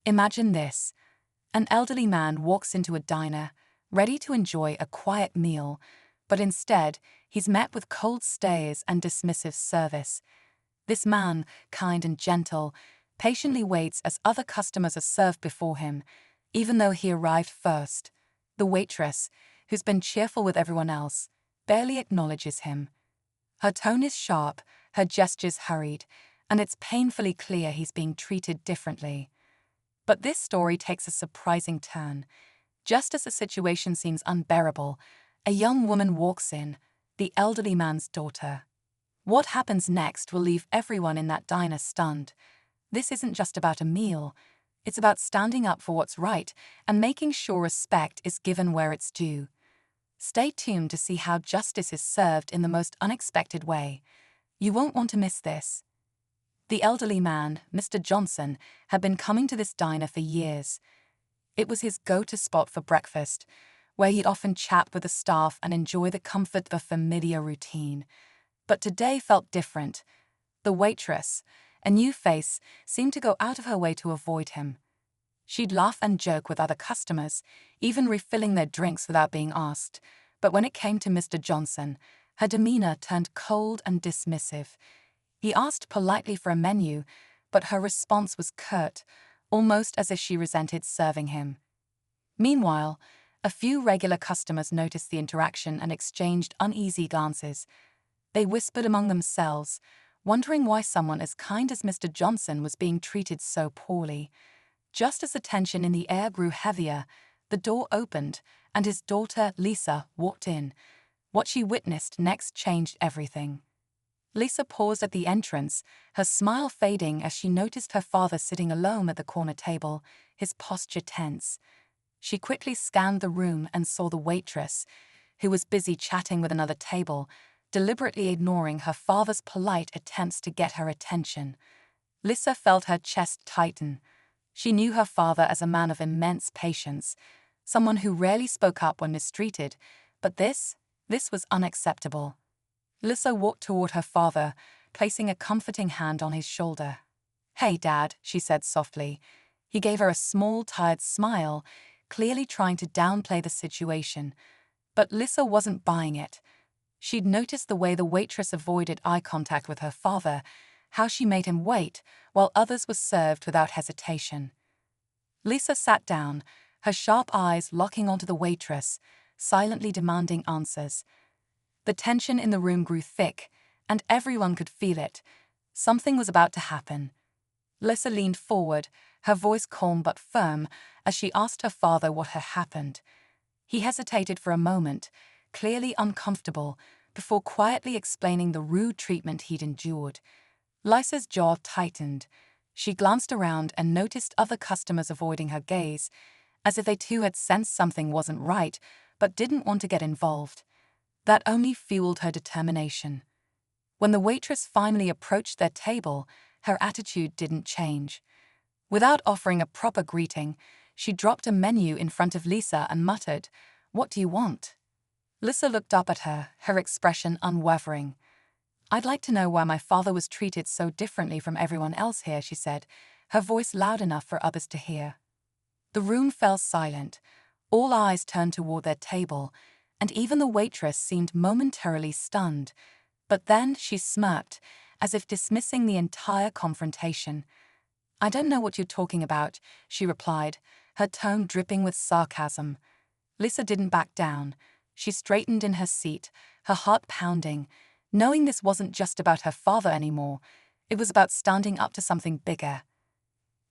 Imagine this. An elderly man walks into a diner, ready to enjoy a quiet meal, but instead, he's met with cold stares and dismissive service. This man, kind and gentle, patiently waits as other customers are served before him, even though he arrived first. The waitress, who's been cheerful with everyone else, barely acknowledges him. Her tone is sharp, her gestures hurried, and it's painfully clear he's being treated differently. But this story takes a surprising turn. Just as the situation seems unbearable, a young woman walks in, the elderly man's daughter. What happens next will leave everyone in that diner stunned. This isn't just about a meal. It's about standing up for what's right and making sure respect is given where it's due. Stay tuned to see how justice is served in the most unexpected way. You won't want to miss this. The elderly man, Mr. Johnson, had been coming to this diner for years. It was his go-to spot for breakfast, where he'd often chat with the staff and enjoy the comfort of a familiar routine. But today felt different. The waitress, a new face, seemed to go out of her way to avoid him. She'd laugh and joke with other customers, even refilling their drinks without being asked. But when it came to Mr. Johnson, her demeanor turned cold and dismissive. He asked politely for a menu, but her response was curt, almost as if she resented serving him. Meanwhile, a few regular customers noticed the interaction and exchanged uneasy glances. They whispered among themselves, wondering why someone as kind as Mr. Johnson was being treated so poorly. Just as the tension in the air grew heavier, the door opened, and his daughter, Lisa, walked in. What she witnessed next changed everything. Lisa paused at the entrance, her smile fading as she noticed her father sitting alone at the corner table, his posture tense. She quickly scanned the room and saw the waitress, who was busy chatting with another table, deliberately ignoring her father's polite attempts to get her attention. Lisa felt her chest tighten. She knew her father as a man of immense patience, someone who rarely spoke up when mistreated, but this was unacceptable. Lisa walked toward her father, placing a comforting hand on his shoulder. "Hey, Dad," she said softly. He gave her a small, tired smile, clearly trying to downplay the situation. But Lisa wasn't buying it. She'd noticed the way the waitress avoided eye contact with her father, how she made him wait while others were served without hesitation. Lisa sat down, her sharp eyes locking onto the waitress, silently demanding answers. The tension in the room grew thick, and everyone could feel it. Something was about to happen. Lisa leaned forward, her voice calm but firm, as she asked her father what had happened. He hesitated for a moment, clearly uncomfortable, before quietly explaining the rude treatment he'd endured. Lisa's jaw tightened. She glanced around and noticed other customers avoiding her gaze, as if they too had sensed something wasn't right, but didn't want to get involved. That only fueled her determination. When the waitress finally approached their table, her attitude didn't change. Without offering a proper greeting, she dropped a menu in front of Lisa and muttered, "What do you want?" Lisa looked up at her, her expression unwavering. "I'd like to know why my father was treated so differently from everyone else here," she said, her voice loud enough for others to hear. The room fell silent. All eyes turned toward their table, and even the waitress seemed momentarily stunned. But then she smirked, as if dismissing the entire confrontation. "I don't know what you're talking about," she replied, her tone dripping with sarcasm. Lisa didn't back down. She straightened in her seat, her heart pounding, knowing this wasn't just about her father anymore. It was about standing up to something bigger.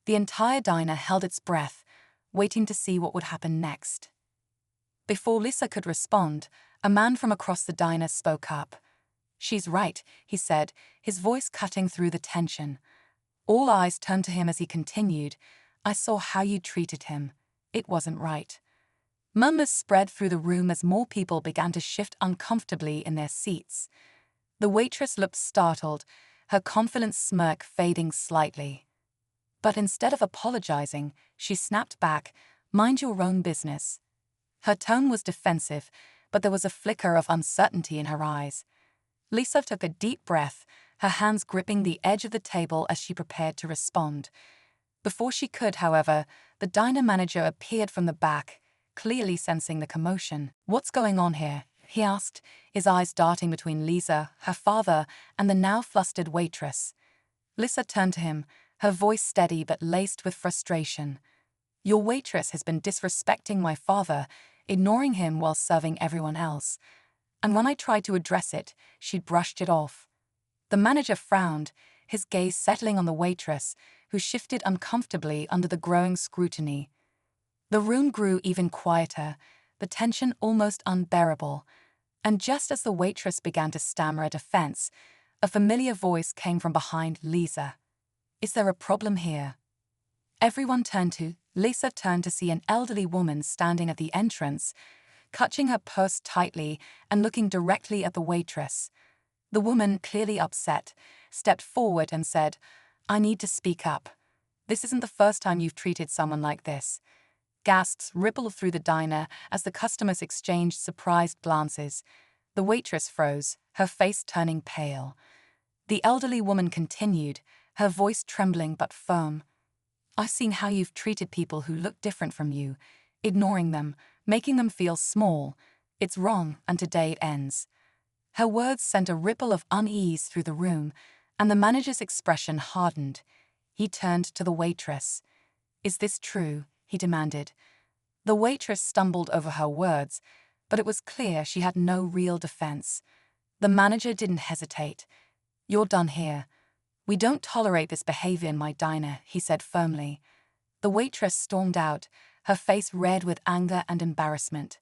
The entire diner held its breath, waiting to see what would happen next. Before Lisa could respond, a man from across the diner spoke up. "She's right," he said, his voice cutting through the tension. All eyes turned to him as he continued, "I saw how you treated him. It wasn't right." Murmurs spread through the room as more people began to shift uncomfortably in their seats. The waitress looked startled, her confident smirk fading slightly. But instead of apologizing, she snapped back, "Mind your own business." Her tone was defensive, but there was a flicker of uncertainty in her eyes. Lisa took a deep breath, her hands gripping the edge of the table as she prepared to respond. Before she could, however, the diner manager appeared from the back, clearly sensing the commotion. "What's going on here?" he asked, his eyes darting between Lisa, her father, and the now flustered waitress. Lisa turned to him, her voice steady but laced with frustration. "Your waitress has been disrespecting my father, ignoring him while serving everyone else. And when I tried to address it, she brushed it off." The manager frowned, his gaze settling on the waitress, who shifted uncomfortably under the growing scrutiny. The room grew even quieter, the tension almost unbearable. And just as the waitress began to stammer a defense, a familiar voice came from behind Lisa. "Is there a problem here?" Everyone turned to. Lisa turned to see an elderly woman standing at the entrance, clutching her purse tightly and looking directly at the waitress. The woman, clearly upset, stepped forward and said, "I need to speak up. This isn't the first time you've treated someone like this." Gasps rippled through the diner as the customers exchanged surprised glances. The waitress froze, her face turning pale. The elderly woman continued, her voice trembling but firm. "I've seen how you've treated people who look different from you, ignoring them, making them feel small. It's wrong, and today it ends." Her words sent a ripple of unease through the room, and the manager's expression hardened. He turned to the waitress. "Is this true?" he demanded. The waitress stumbled over her words, but it was clear she had no real defense. The manager didn't hesitate. "You're done here. We don't tolerate this behavior in my diner," he said firmly. The waitress stormed out, her face red with anger and embarrassment.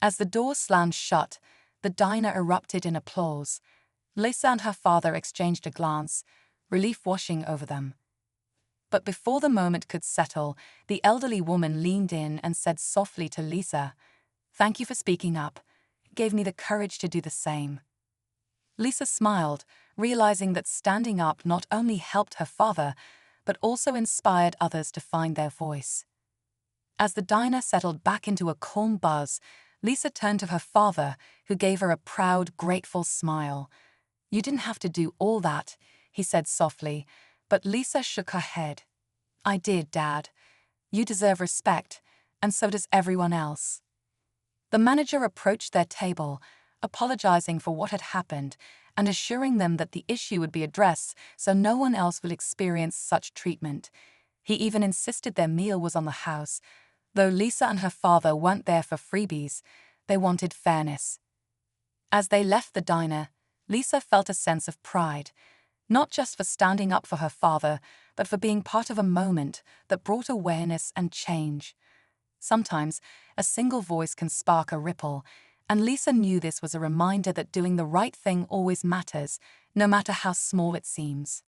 As the door slammed shut, the diner erupted in applause. Lisa and her father exchanged a glance, relief washing over them. But before the moment could settle, the elderly woman leaned in and said softly to Lisa, "Thank you for speaking up. It gave me the courage to do the same." Lisa smiled, realizing that standing up not only helped her father, but also inspired others to find their voice. As the diner settled back into a calm buzz, Lisa turned to her father, who gave her a proud, grateful smile. "You didn't have to do all that," he said softly, but Lisa shook her head. "I did, Dad. You deserve respect, and so does everyone else." The manager approached their table, apologizing for what had happened and assuring them that the issue would be addressed so no one else would experience such treatment. He even insisted their meal was on the house. Though Lisa and her father weren't there for freebies, they wanted fairness. As they left the diner, Lisa felt a sense of pride, not just for standing up for her father, but for being part of a moment that brought awareness and change. Sometimes, a single voice can spark a ripple, and Lisa knew this was a reminder that doing the right thing always matters, no matter how small it seems.